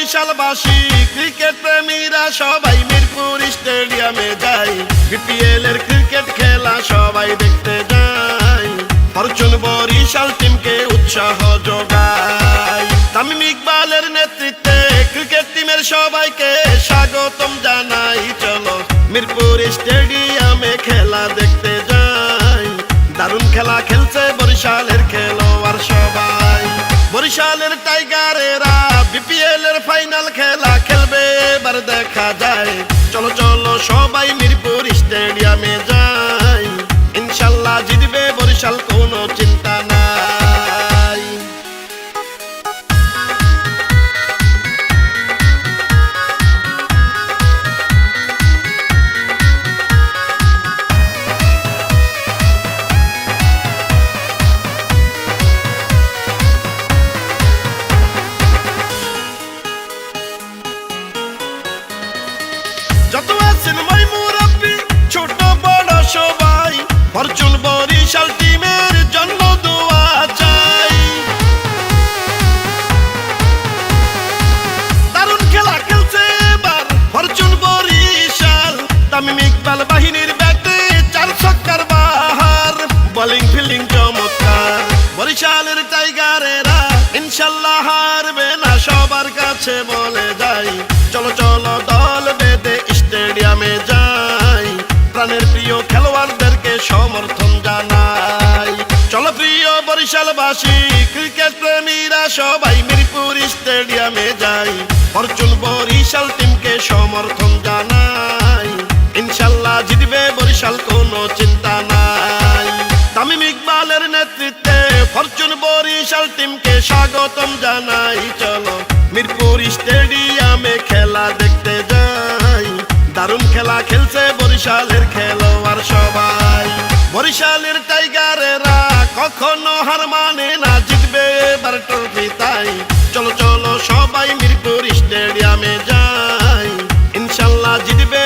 বরিশালবাসী cricket প্রেমীরা সবাই মিরপুর স্টেডিয়ামে যায়। বিপিএল এর ক্রিকেট খেলা সবাই দেখতে যায়। ফরচুন বরিশাল টিমকে উৎসাহ যোগায়। তামিম ইকবালের নেতৃত্বে ক্রিকেট টিমের সবাইকে স্বাগতম জানাই। চলো মিরপুর স্টেডিয়ামে খেলা দেখতে যাই। দারুণ খেলা খেলছে বরিশালের খেলোয়াড় সবাই। বরিশালের টাইগারেরা বিপিএল এর ফাইনাল খেলা খেলবে এবার দেখা যায়। চলো চলো সবাই মিরপুর স্টেডিয়ামে যাই। ইনশাল্লাহ জিতবে বরিশাল, কোনো চিন্তা নাই। যত আছেন মই মুরব্বি ছোট বড় সবাই, ফরচুন বরিশাল টিমের জন্য দোয়া চাই। দারুণ খেলা খেলছে এবার ফরচুন বরিশাল। তামিম ইকবাল বাহিনীর ব্যাটে 4 ছক্কার বাহার। বোলিং ফিল্ডিং চমৎকার বরিশালের টাইগারেরা ইনশাল্লাহ হারবে না, সবার কাছে বলে যাই। চলো চলো দল বেঁধে স্টেডিয়ামে যাই। প্রাণের প্রিয় খেলোয়াড়দেরকে সমর্থন জানাই। চলো প্রিয় বরিশালবাসী ক্রিকেট প্রেমীরা সবাই মিরপুর স্টেডিয়ামে যাই। ফরচুন বরিশাল টিমকে সমর্থন জানাই। ইনশাল্লাহ জিতবে বরিশাল, কোনো চিন্তা নাই। তামিম ইকবালের নেতৃত্বে ফরচুন বরিশাল টিমকে স্বাগতম জানাই। চলো মিরপুর স্টেডিয়ামে খেলা দেখতে যাই। দারুণ খেলা খেলছে বরিশালের খেলোয়াড় সবাই। বরিশালের টাইগারেরা কখনো হার মানে না, জিতবে এবার ট্রফি তাই। চলো চলো সবাই মিরপুর স্টেডিয়ামে যাই। ইনশাল্লাহ জিতবে